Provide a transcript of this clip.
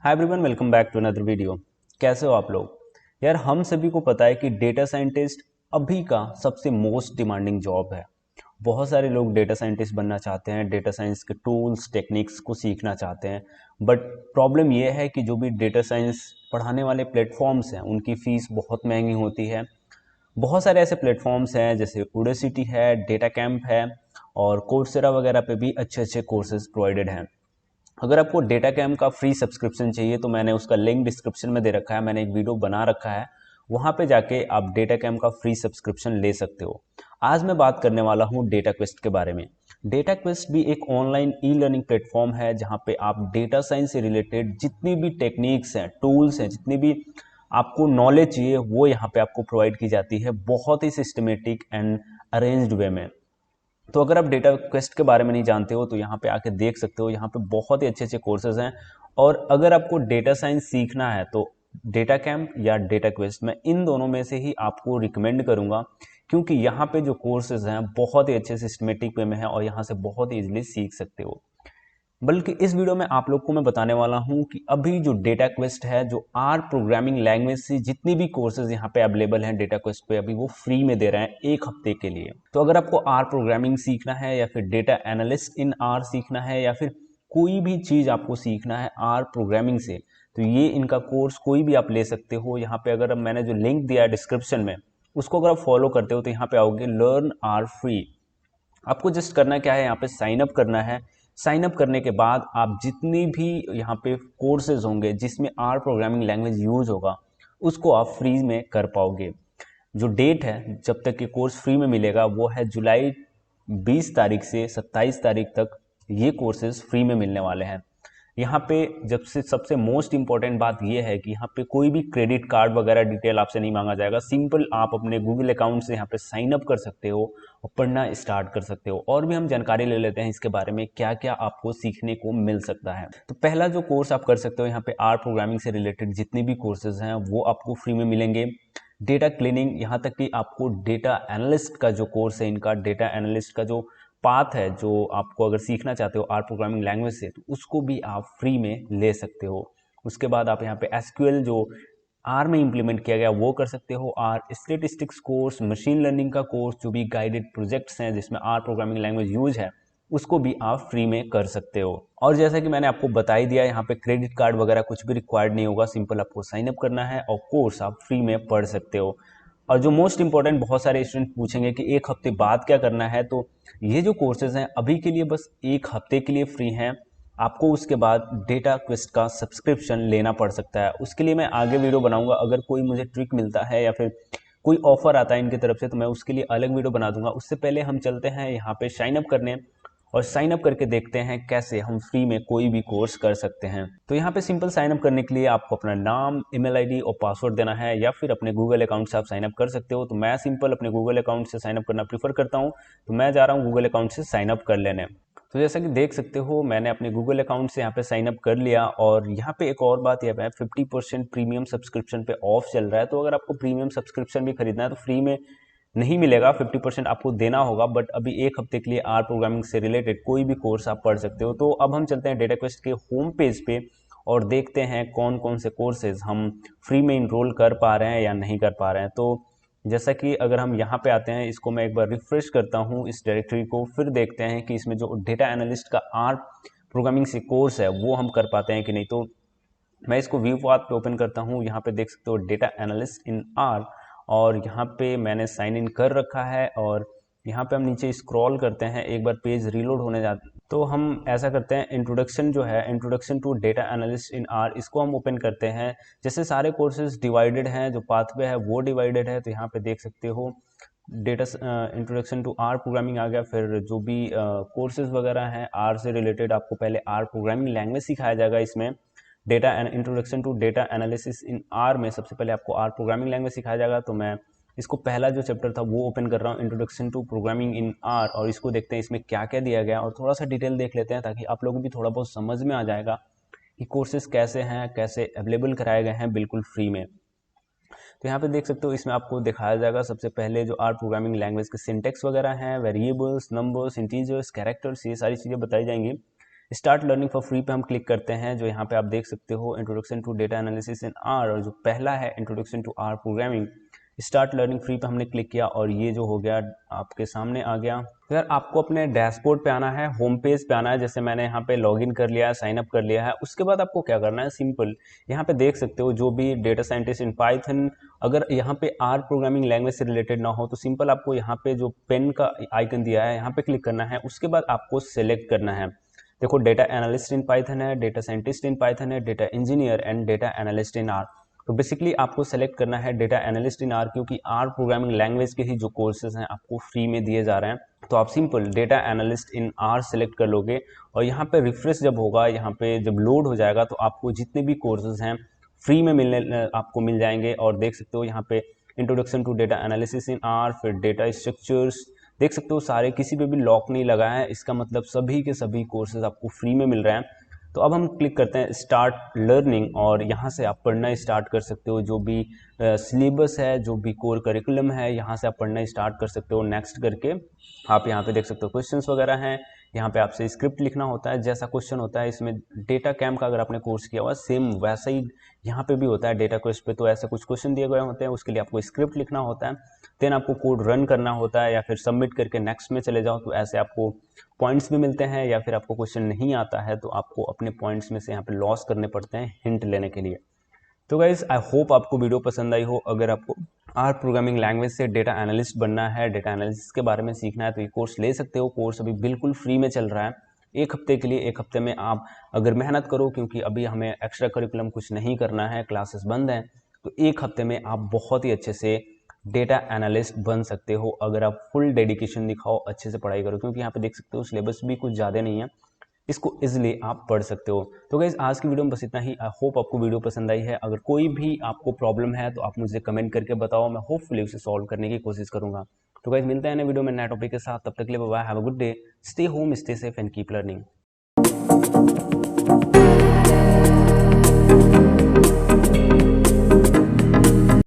Hi everyone, welcome back to another video. कैसे हो आप लोग? यार, हम सभी को पता है कि डेटा साइंटिस्ट अभी का सबसे मोस्ट डिमांडिंग जॉब है। बहुत सारे लोग डेटा साइंटिस्ट बनना चाहते हैं, डेटा साइंस के टूल्स टेक्निक्स को सीखना चाहते हैं। बट प्रॉब्लम यह है कि जो भी डेटा साइंस पढ़ाने वाले प्लेटफॉर्म्स हैं उनकी फ़ीस बहुत महंगी होती है। बहुत सारे ऐसे प्लेटफॉर्म्स हैं जैसे उडेसिटी है, डेटा कैंप है और कोर्सेरा वगैरह पे भी अच्छे अच्छे कोर्सेज प्रोवाइडेड हैं। अगर आपको डेटा कैम्प का फ्री सब्सक्रिप्शन चाहिए तो मैंने उसका लिंक डिस्क्रिप्शन में दे रखा है। मैंने एक वीडियो बना रखा है, वहाँ पे जाके आप डेटा कैम्प का फ्री सब्सक्रिप्शन ले सकते हो। आज मैं बात करने वाला हूँ डेटा क्वेस्ट के बारे में। डेटा क्वेस्ट भी एक ऑनलाइन ई लर्निंग प्लेटफॉर्म है जहाँ पे आप डेटा साइंस से रिलेटेड जितनी भी टेक्निक्स हैं, टूल्स हैं, जितनी भी आपको नॉलेज चाहिए वो यहाँ पे आपको प्रोवाइड की जाती है, बहुत ही सिस्टमेटिक एंड अरेंज्ड वे में। तो अगर आप डेटा क्वेस्ट के बारे में नहीं जानते हो तो यहाँ पे आके देख सकते हो। यहाँ पे बहुत ही अच्छे अच्छे कोर्सेज हैं। और अगर आपको डेटा साइंस सीखना है तो डेटा कैंप या डेटा क्वेस्ट, मैं इन दोनों में से ही आपको रिकमेंड करूँगा, क्योंकि यहाँ पे जो कोर्सेज हैं बहुत ही अच्छे सिस्टमेटिक वे में है और यहाँ से बहुत ही ईजिली सीख सकते हो। बल्कि इस वीडियो में आप लोग को मैं बताने वाला हूं कि अभी जो डेटा क्वेस्ट है, जो आर प्रोग्रामिंग लैंग्वेज से जितनी भी कोर्सेज यहाँ पे अवेलेबल हैं डेटा क्वेस्ट पे, अभी वो फ्री में दे रहे हैं 1 हफ्ते के लिए। तो अगर आपको आर प्रोग्रामिंग सीखना है या फिर डेटा एनालिस्ट इन आर सीखना है या फिर कोई भी चीज़ आपको सीखना है आर प्रोग्रामिंग से, तो ये इनका कोर्स कोई भी आप ले सकते हो। यहाँ पे अगर मैंने जो लिंक दिया है डिस्क्रिप्शन में, उसको अगर आप फॉलो करते हो तो यहाँ पे आओगे लर्न आर फ्री। आपको जस्ट करना क्या है, यहाँ पे साइन अप करना है। साइन अप करने के बाद आप जितनी भी यहाँ पे कोर्सेज होंगे जिसमें आर प्रोग्रामिंग लैंग्वेज यूज होगा उसको आप फ्री में कर पाओगे। जो डेट है जब तक ये कोर्स फ्री में मिलेगा वो है जुलाई 20 तारीख से 27 तारीख तक ये कोर्सेज फ्री में मिलने वाले हैं। यहाँ पे जब से सबसे मोस्ट इंपॉर्टेंट बात यह है कि यहाँ पे कोई भी क्रेडिट कार्ड वगैरह डिटेल आपसे नहीं मांगा जाएगा। सिंपल आप अपने गूगल अकाउंट से यहाँ पे साइन अप कर सकते हो और पढ़ना स्टार्ट कर सकते हो। और भी हम जानकारी ले लेते हैं इसके बारे में, क्या क्या आपको सीखने को मिल सकता है। तो पहला जो कोर्स आप कर सकते हो, यहाँ पे आर प्रोग्रामिंग से रिलेटेड जितने भी कोर्सेज हैं वो आपको फ्री में मिलेंगे। डेटा क्लीनिंग, यहाँ तक कि आपको डेटा एनालिस्ट का जो कोर्स है, इनका डेटा एनालिस्ट का जो पाथ है, जो आपको अगर सीखना चाहते हो आर प्रोग्रामिंग लैंग्वेज से, तो उसको भी आप फ्री में ले सकते हो। उसके बाद आप यहाँ पे एसक्यूएल जो आर में इंप्लीमेंट किया गया वो कर सकते हो। R statistics course, machine learning का कोर्स, जो भी गाइडेड प्रोजेक्ट्स हैं जिसमें आर प्रोग्रामिंग लैंग्वेज यूज है, उसको भी आप फ्री में कर सकते हो। और जैसा कि मैंने आपको बता ही दिया, यहाँ पे क्रेडिट कार्ड वगैरह कुछ भी रिक्वायर्ड नहीं होगा। सिंपल आपको साइन अप करना है और कोर्स आप फ्री में पढ़ सकते हो। और जो मोस्ट इंपॉर्टेंट, बहुत सारे स्टूडेंट पूछेंगे कि 1 हफ्ते बाद क्या करना है, तो ये जो कोर्सेज हैं अभी के लिए बस 1 हफ्ते के लिए फ्री हैं। आपको उसके बाद डेटा क्वेस्ट का सब्सक्रिप्शन लेना पड़ सकता है। उसके लिए मैं आगे वीडियो बनाऊंगा। अगर कोई मुझे ट्रिक मिलता है या फिर कोई ऑफर आता है इनकी तरफ से तो मैं उसके लिए अलग वीडियो बना दूंगा। उससे पहले हम चलते हैं यहाँ पे साइन अप करने और साइन अप करके देखते हैं कैसे हम फ्री में कोई भी कोर्स कर सकते हैं। तो यहाँ पे सिंपल साइन अप करने के लिए आपको अपना नाम, ईमेल आईडी और पासवर्ड देना है, या फिर अपने गूगल अकाउंट से आप साइन अप कर सकते हो। तो मैं सिंपल अपने गूगल अकाउंट से साइन अप करना प्रीफर करता हूँ, तो मैं जा रहा हूँ गूगल अकाउंट से साइन अप कर लेने। तो जैसा कि देख सकते हो, मैंने अपने गूगल अकाउंट से यहाँ पे साइन अप कर लिया। और यहाँ पे एक और बात यह है, 50% प्रीमियम सब्सक्रिप्शन पे ऑफ चल रहा है। तो अगर आपको प्रीमियम सब्सक्रिप्शन भी खरीदना है तो फ्री में नहीं मिलेगा, 50% आपको देना होगा। बट अभी 1 हफ्ते के लिए आर प्रोग्रामिंग से रिलेटेड कोई भी कोर्स आप पढ़ सकते हो। तो अब हम चलते हैं डेटा क्वेस्ट के होम पेज पे और देखते हैं कौन कौन से कोर्सेज हम फ्री में इनरोल कर पा रहे हैं या नहीं कर पा रहे हैं। तो जैसा कि अगर हम यहाँ पे आते हैं, इसको मैं एक बार रिफ्रेश करता हूँ इस डायरेक्टरी को, फिर देखते हैं कि इसमें जो डेटा एनालिस्ट का आर प्रोग्रामिंग से कोर्स है वो हम कर पाते हैं कि नहीं। तो मैं इसको व्यू पाथ पे ओपन करता हूँ। यहाँ पे देख सकते हो डेटा एनालिस्ट इन आर, और यहाँ पे मैंने साइन इन कर रखा है। और यहाँ पे हम नीचे स्क्रॉल करते हैं, एक बार पेज रीलोड होने जाता है तो हम ऐसा करते हैं, इंट्रोडक्शन जो है, introduction to data analyst in R, इसको हम ओपन करते हैं। जैसे सारे कोर्सेज डिवाइडेड हैं, जो पाथवे है वो डिवाइडेड है, तो यहाँ पे देख सकते हो data introduction to R programming आ गया। फिर जो भी कोर्सेज वगैरह हैं आर से रिलेटेड, आपको पहले आर प्रोग्रामिंग लैंग्वेज सिखाया जाएगा। इसमें data and introduction to data analysis in R में सबसे पहले आपको आर प्रोग्रामिंग लैंग्वेज सिखाया जाएगा। तो मैं इसको पहला जो चैप्टर था वो ओपन कर रहा हूँ, introduction to programming in R, और इसको देखते हैं इसमें क्या क्या दिया गया और थोड़ा सा डिटेल देख लेते हैं, ताकि आप लोगों को भी थोड़ा बहुत समझ में आ जाएगा कि कोर्सेज कैसे हैं, कैसे अवेलेबल कराए गए हैं बिल्कुल फ्री में। तो यहाँ पे देख सकते हो, इसमें आपको दिखाया जाएगा सबसे पहले जो आर प्रोग्रामिंग लैंग्वेज के सिंटेक्स वगैरह हैं, वेरिएबल्स, नंबर्स, इंटीजर्स, कैरेक्टर्स, ये सारी चीज़ें बताई जाएंगी। स्टार्ट लर्निंग फॉर फ्री पे हम क्लिक करते हैं, जो यहाँ पे आप देख सकते हो introduction to data analysis in R, और जो पहला है introduction to R programming. Start learning free पे हमने क्लिक किया और ये जो हो गया आपके सामने आ गया। तो यार आपको अपने डैशबोर्ड पे आना है, होम पेज पे आना है। जैसे मैंने यहाँ पे लॉगिन कर लिया है, साइन अप कर लिया है। उसके बाद आपको क्या करना है, सिंपल यहाँ पे देख सकते हो जो भी डेटा साइंटिस्ट इन पाइथन, अगर यहाँ पे आर प्रोग्रामिंग लैंग्वेज से रिलेटेड ना हो तो सिंपल आपको यहाँ पे जो पेन का आइकन दिया है यहाँ पे क्लिक करना है। उसके बाद आपको सेलेक्ट करना है, देखो डेटा एनालिस्ट इन पाइथन है, डेटा साइंटिस्ट इन पाइथन है, data engineer and data analyst in are. तो बेसिकली आपको सेलेक्ट करना है डेटा एनालिस्ट इन आर, क्योंकि आर प्रोग्रामिंग लैंग्वेज के ही जो कोर्सेज हैं आपको फ्री में दिए जा रहे हैं। तो आप simple data analyst in are select कर लोगे और यहाँ पे रिफ्रेश जब होगा, यहाँ पे जब लोड हो जाएगा तो आपको जितने भी कोर्सेज हैं फ्री में आपको मिल जाएंगे। और देख सकते हो यहाँ पे introduction to data analysis in R, फिर डेटा स्ट्रक्चर्स, देख सकते हो सारे, किसी पे भी लॉक नहीं लगा है। इसका मतलब सभी के सभी कोर्सेज आपको फ्री में मिल रहे हैं। तो अब हम क्लिक करते हैं स्टार्ट लर्निंग और यहाँ से आप पढ़ना स्टार्ट कर सकते हो। जो भी सिलेबस है, जो भी कोर करिकुलम है, यहाँ से आप पढ़ना स्टार्ट कर सकते हो। नेक्स्ट करके आप यहाँ पे देख सकते हो क्वेश्चंस वगैरह हैं। यहाँ पे आपसे स्क्रिप्ट लिखना होता है, जैसा क्वेश्चन होता है इसमें डेटा कैम्प का अगर आपने कोर्स किया हुआ सेम वैसा ही यहाँ पे भी होता है डेटा क्वेस्ट पे। तो ऐसे कुछ क्वेश्चन दिए गए होते हैं, उसके लिए आपको स्क्रिप्ट लिखना होता है, देन आपको कोड रन करना होता है या फिर सबमिट करके नेक्स्ट में चले जाओ। तो ऐसे आपको पॉइंट्स भी मिलते हैं, या फिर आपको क्वेश्चन नहीं आता है तो आपको अपने पॉइंट्स में से यहाँ पे लॉस करने पड़ते हैं हिंट लेने के लिए। तो गाइज आई होप आपको वीडियो पसंद आई हो। अगर आपको आर प्रोग्रामिंग लैंग्वेज से डेटा एनालिस्ट बनना है, डेटा एनालिसिस के बारे में सीखना है तो ये कोर्स ले सकते हो। कोर्स अभी बिल्कुल फ्री में चल रहा है, एक हफ्ते के लिए। एक हफ्ते में आप अगर मेहनत करो, क्योंकि अभी हमें एक्स्ट्रा करिकुलम कुछ नहीं करना है, क्लासेस बंद हैं, तो एक हफ्ते में आप बहुत ही अच्छे से डेटा एनालिस्ट बन सकते हो अगर आप फुल डेडिकेशन दिखाओ, अच्छे से पढ़ाई करो। क्योंकि यहाँ पे देख सकते हो सिलेबस भी कुछ ज़्यादा नहीं है, इसको इजीली आप पढ़ सकते हो। तो गाइज आज की वीडियो में बस इतना ही। आई होप आपको वीडियो पसंद आई है। अगर कोई भी आपको प्रॉब्लम है तो आप मुझे कमेंट करके बताओ, मैं होपफुली उसे सॉल्व करने की कोशिश करूंगा। तो गाइज मिलते हैं नए वीडियो में नए टॉपिक के साथ, तब तक के लिए bye bye, have a good day, stay home, stay safe and keep learning.